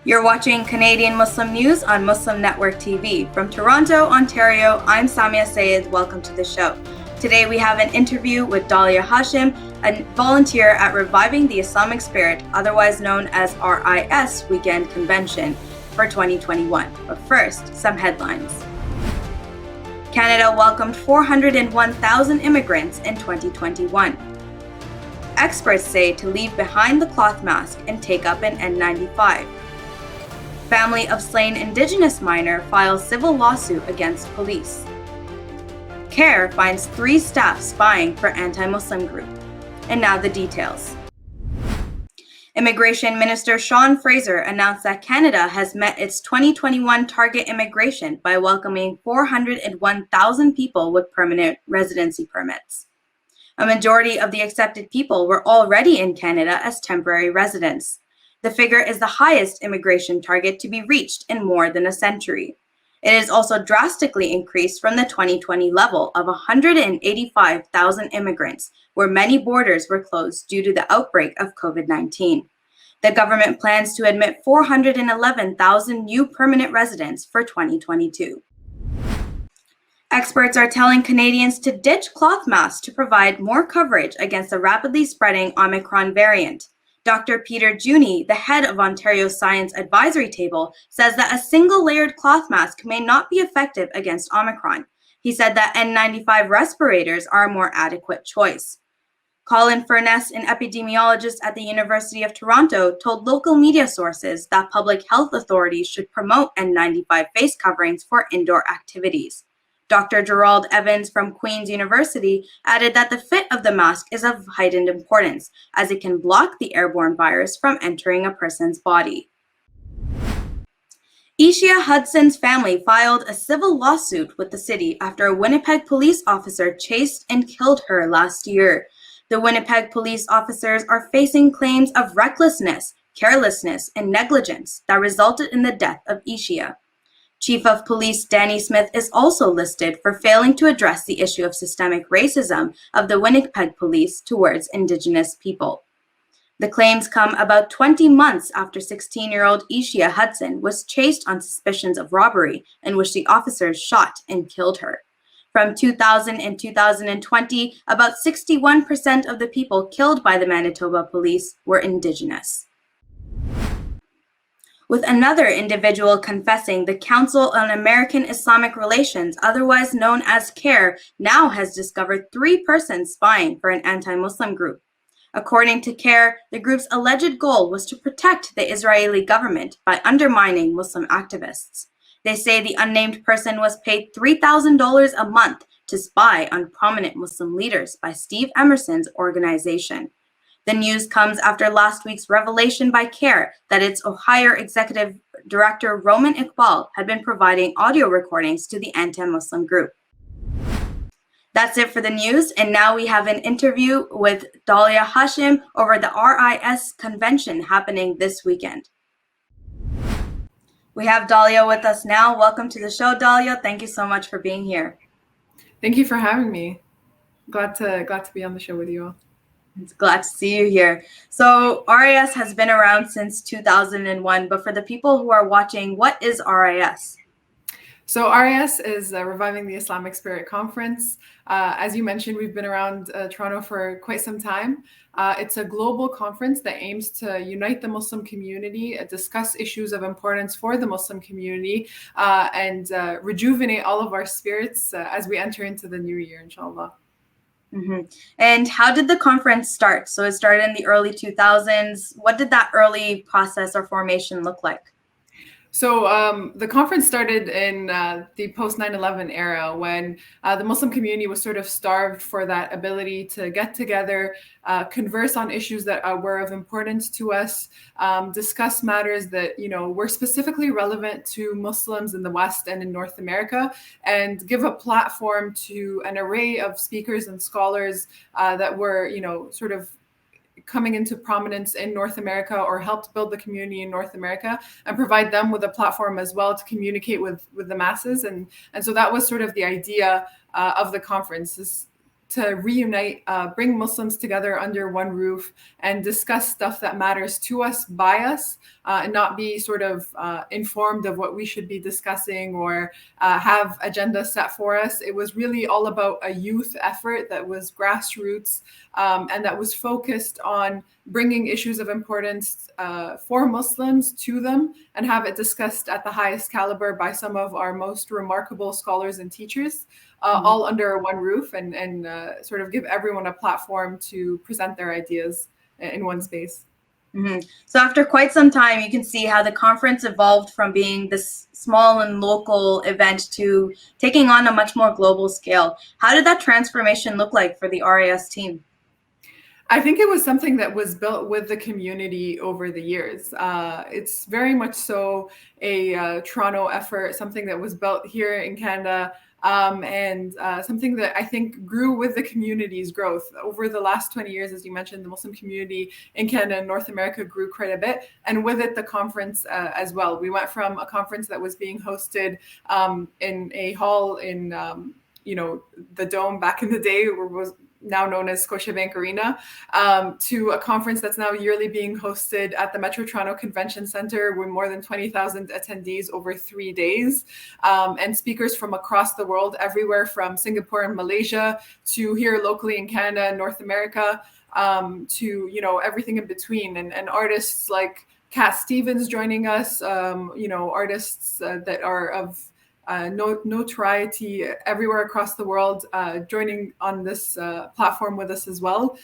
You're watching Canadian Muslim News on Muslim Network TV. From Toronto, Ontario, I'm Samia Sayed. Welcome to the show. Today we have an interview with Dalia Hashim, a volunteer at Reviving the Islamic Spirit, otherwise known as RIS Weekend Convention for 2021. But first, some headlines. Canada welcomed 401,000 immigrants in 2021. Experts say to leave behind the cloth mask and take up an N95. Family of slain Indigenous miner files civil lawsuit against police. CAIR finds 3 staff spying for anti-Muslim group. And now the details. Immigration Minister Sean Fraser announced that Canada has met its 2021 target immigration by welcoming 401,000 people with permanent residency permits. A majority of the accepted people were already in Canada as temporary residents. The figure is the highest immigration target to be reached in more than a century. It is also drastically increased from the 2020 level of 185,000 immigrants, where many borders were closed due to the outbreak of COVID-19. The government plans to admit 411,000 new permanent residents for 2022. Experts are telling Canadians to ditch cloth masks to provide more coverage against the rapidly spreading Omicron variant. Dr. Peter Juni, the head of Ontario's Science Advisory Table, says that a single-layered cloth mask may not be effective against Omicron. He said that N95 respirators are a more adequate choice. Colin Furness, an epidemiologist at the University of Toronto, told local media sources that public health authorities should promote N95 face coverings for indoor activities. Dr. Gerald Evans from Queen's University added that the fit of the mask is of heightened importance, as it can block the airborne virus from entering a person's body. Ishia Hudson's family filed a civil lawsuit with the city after a Winnipeg police officer chased and killed her last year. The Winnipeg police officers are facing claims of recklessness, carelessness, and negligence that resulted in the death of Ishia. Chief of Police Danny Smith is also listed for failing to address the issue of systemic racism of the Winnipeg police towards Indigenous people. The claims come about 20 months after 16-year-old Ishia Hudson was chased on suspicions of robbery, in which the officers shot and killed her. From 2000 and 2020, about 61% of the people killed by the Manitoba police were Indigenous. With another individual confessing, the Council on American Islamic Relations, otherwise known as CAIR, now has discovered 3 persons spying for an anti-Muslim group. According to CAIR, the group's alleged goal was to protect the Israeli government by undermining Muslim activists. They say the unnamed person was paid $3,000 a month to spy on prominent Muslim leaders by Steve Emerson's organization. The news comes after last week's revelation by CAIR that its Ohio Executive Director Roman Iqbal had been providing audio recordings to the anti-Muslim group. That's it for the news, and now we have an interview with Dalia Hashim over the RIS convention happening this weekend. We have Dalia with us now. Welcome to the show, Dalia. Thank you so much for being here. Thank you for having me. Glad to be on the show with you all. It's glad to see you here. So RIS has been around since 2001, but for the people who are watching, what is RIS? So RIS is Reviving the Islamic Spirit Conference. As you mentioned, we've been around Toronto for quite some time. It's a global conference that aims to unite the Muslim community, discuss issues of importance for the Muslim community, and rejuvenate all of our spirits as we enter into the new year, inshallah. Mm-hmm. And how did the conference start? So it started in the early 2000s. What did that early process or formation look like? So the conference started in the post 9/11 era, when the Muslim community was sort of starved for that ability to get together, converse on issues that were of importance to us, discuss matters that were specifically relevant to Muslims in the West and in North America, and give a platform to an array of speakers and scholars that were sort of coming into prominence in North America or helped build the community in North America, and provide them with a platform as well to communicate with the masses. And so that was sort of the idea of the conference, is to reunite, bring Muslims together under one roof and discuss stuff that matters to us, by us, and not be sort of informed of what we should be discussing or have agendas set for us. It was really all about a youth effort that was grassroots and that was focused on bringing issues of importance for Muslims to them and have it discussed at the highest caliber by some of our most remarkable scholars and teachers, all under one roof, and sort of give everyone a platform to present their ideas in one space. So after quite some time, you can see how the conference evolved from being this small and local event to taking on a much more global scale. How did that transformation look like for the RIS team? I think it was something that was built with the community over the years. It's very much so a Toronto effort, something that was built here in Canada, and something that I think grew with the community's growth. Over the last 20 years, as you mentioned, the Muslim community in Canada and North America grew quite a bit, and with it, the conference as well. We went from a conference that was being hosted in a hall in, the Dome back in the day, where was now known as Scotiabank Arena, to a conference that's now yearly being hosted at the Metro Toronto Convention Centre with more than 20,000 attendees over 3 days, and speakers from across the world, everywhere from Singapore and Malaysia to here locally in Canada and North America, to everything in between, and artists like Cat Stevens joining us, artists that are of notoriety everywhere across the world, joining on this platform with us as well.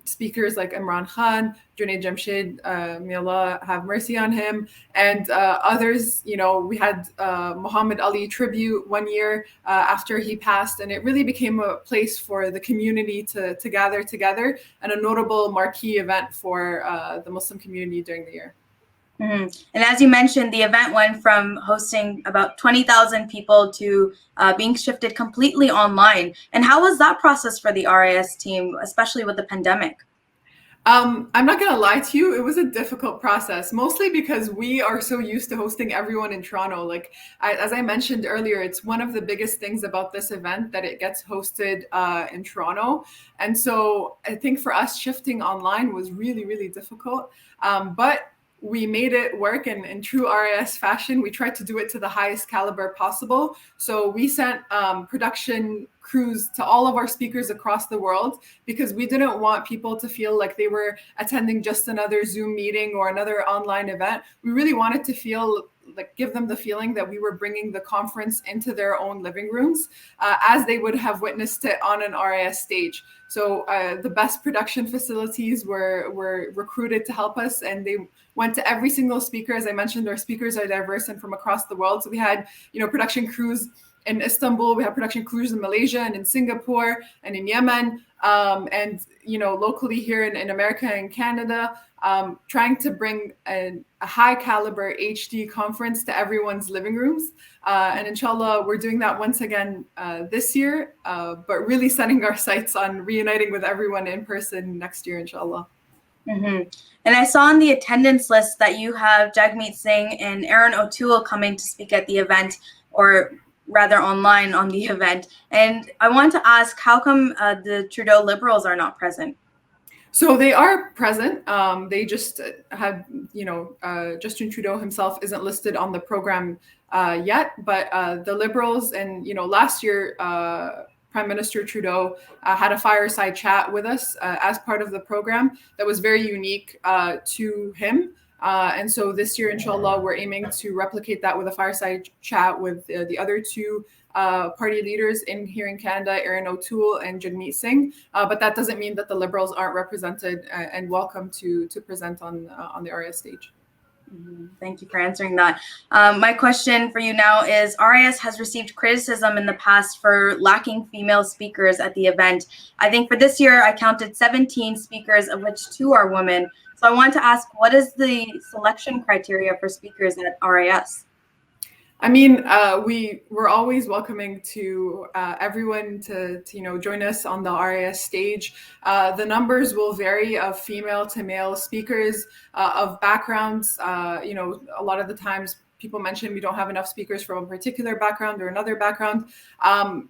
Speakers like Imran Khan, Junaid Jamshid, may Allah have mercy on him, and others. We had Muhammad Ali tribute one year after he passed, and it really became a place for the community to gather together, and a notable marquee event for the Muslim community during the year. And as you mentioned, the event went from hosting about 20,000 people to being shifted completely online. And how was that process for the RIS team, especially with the pandemic? I'm not going to lie to you. It was a difficult process, mostly because we are so used to hosting everyone in Toronto. As I mentioned earlier, it's one of the biggest things about this event that it gets hosted in Toronto. And so I think for us, shifting online was really, really difficult. But we made it work in true RIS fashion. We tried to do it to the highest caliber possible. So we sent production crews to all of our speakers across the world, because we didn't want people to feel like they were attending just another Zoom meeting or another online event. We really wanted to give them the feeling that we were bringing the conference into their own living rooms, as they would have witnessed it on an RIS stage. So the best production facilities were recruited to help us, and they went to every single speaker. As I mentioned, our speakers are diverse and from across the world. So we had, production crews in Istanbul, we had production crews in Malaysia and in Singapore and in Yemen, and locally here in America and Canada, trying to bring a high caliber HD conference to everyone's living rooms. And inshallah, we're doing that once again this year, but really setting our sights on reuniting with everyone in person next year, inshallah. And I saw on the attendance list that you have Jagmeet Singh and Aaron O'Toole coming to speak at the event, or rather online on the event. And I want to ask, how come the Trudeau Liberals are not present? So they are present. They just had, Justin Trudeau himself isn't listed on the program yet, but the Liberals, and, last year, Prime Minister Trudeau had a fireside chat with us as part of the program that was very unique to him. And so this year, inshallah, we're aiming to replicate that with a fireside chat with the other two party leaders here in Canada, Aaron O'Toole and Jagmeet Singh. But that doesn't mean that the Liberals aren't represented and welcome to present on the RIS stage. Thank you for answering that. My question for you now is, RIS has received criticism in the past for lacking female speakers at the event. I think for this year, I counted 17 speakers, of which 2 are women. So I want to ask, what is the selection criteria for speakers at RIS? I mean, we're always welcoming to everyone to join us on the RIS stage. The numbers will vary of female to male speakers, of backgrounds. A lot of the times people mentioned we don't have enough speakers from a particular background or another background.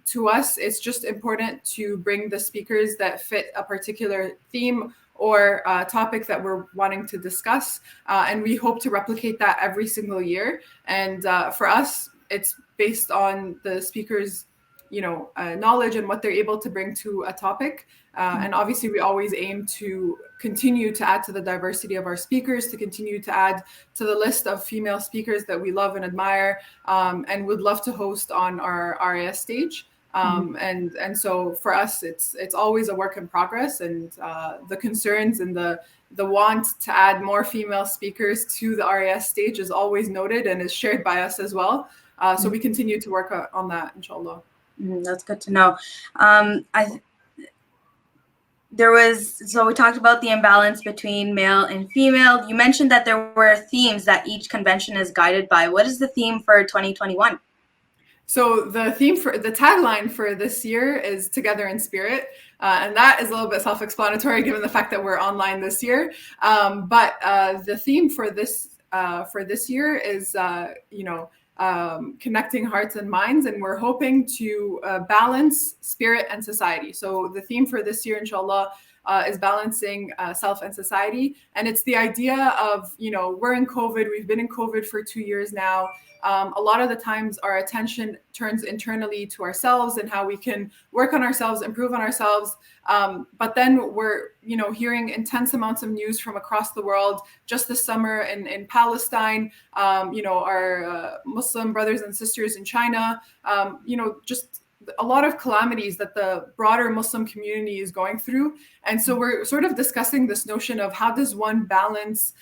To us, it's just important to bring the speakers that fit a particular theme or topic that we're wanting to discuss. And we hope to replicate that every single year. And for us, it's based on the speakers' knowledge and what they're able to bring to a topic. And obviously, we always aim to continue to add to the diversity of our speakers, to continue to add to the list of female speakers that we love and admire, and would love to host on our RIS stage. And so for us, it's always a work in progress, and the concerns and the want to add more female speakers to the RIS stage is always noted and is shared by us as well. So we continue to work on that, inshallah. That's good to know. So we talked about the imbalance between male and female. You mentioned that there were themes that each convention is guided by. What is the theme for 2021? So the tagline for this year is Together in Spirit. And that is a little bit self-explanatory given the fact that we're online this year. But the theme for this year is, connecting hearts and minds, and we're hoping to balance spirit and society. So the theme for this year, inshallah, is balancing self and society. And it's the idea of, we're in COVID, we've been in COVID for 2 years now. A lot of the times our attention turns internally to ourselves and how we can work on ourselves, improve on ourselves. But then we're, hearing intense amounts of news from across the world. Just this summer in Palestine, our Muslim brothers and sisters in China, just a lot of calamities that the broader Muslim community is going through. And so we're sort of discussing this notion of how does one balance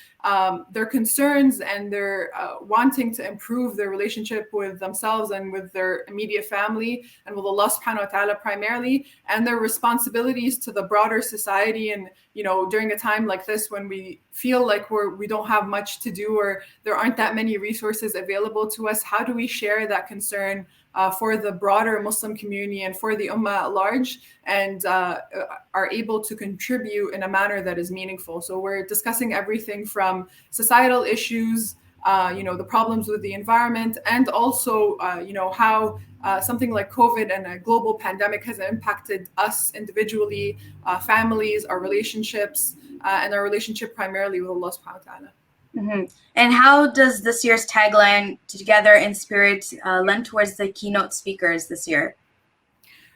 their concerns and their wanting to improve their relationship with themselves and with their immediate family and with Allah subhanahu wa ta'ala primarily, and their responsibilities to the broader society. And, during a time like this when we feel like we don't have much to do or there aren't that many resources available to us, how do we share that concern for the broader Muslim community and for the Ummah at large, and are able to contribute in a manner that is meaningful. So we're discussing everything from societal issues, the problems with the environment, and also, how something like COVID and a global pandemic has impacted us individually, families, our relationships, and our relationship primarily with Allah subhanahu wa ta'ala. And how does this year's tagline, Together in Spirit, lend towards the keynote speakers this year?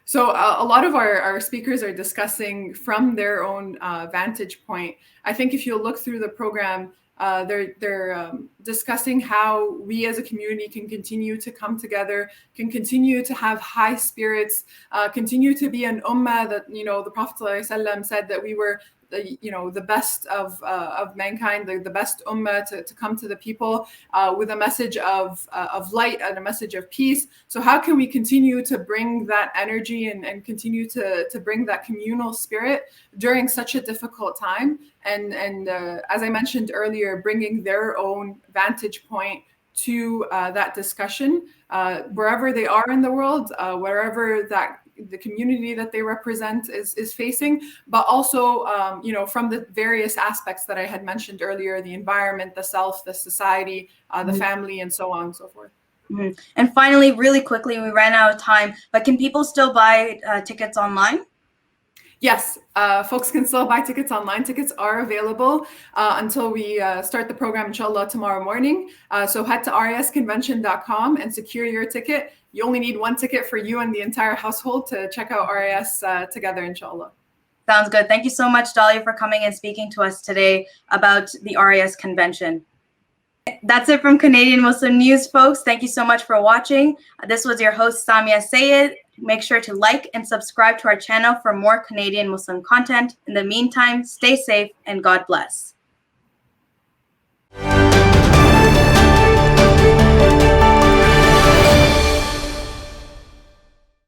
So a lot of our speakers are discussing from their own vantage point. I think if you look through the program, they're discussing how we as a community can continue to come together, can continue to have high spirits, continue to be an ummah that, the Prophet ﷺ said that we were the best of mankind, the best ummah to come to the people with a message of light and a message of peace. So how can we continue to bring that energy and continue to bring that communal spirit during such a difficult time? And as I mentioned earlier, bringing their own vantage point to that discussion, wherever they are in the world, wherever the community that they represent is facing, but also, from the various aspects that I had mentioned earlier, the environment, the self, the society, the family, and so on and so forth. And finally, really quickly, we ran out of time, but can people still buy tickets online? Yes, folks can still buy tickets online. Tickets are available until we start the program, inshallah, tomorrow morning. So head to risconvention.com and secure your ticket. You only need one ticket for you and the entire household to check out RIS together, inshallah. Sounds good. Thank you so much, Dalia, for coming and speaking to us today about the RIS convention. That's it from Canadian Muslim News, folks. Thank you so much for watching. This was your host, Samia Sayed. Make sure to like and subscribe to our channel for more Canadian Muslim content. In the meantime, stay safe and God bless.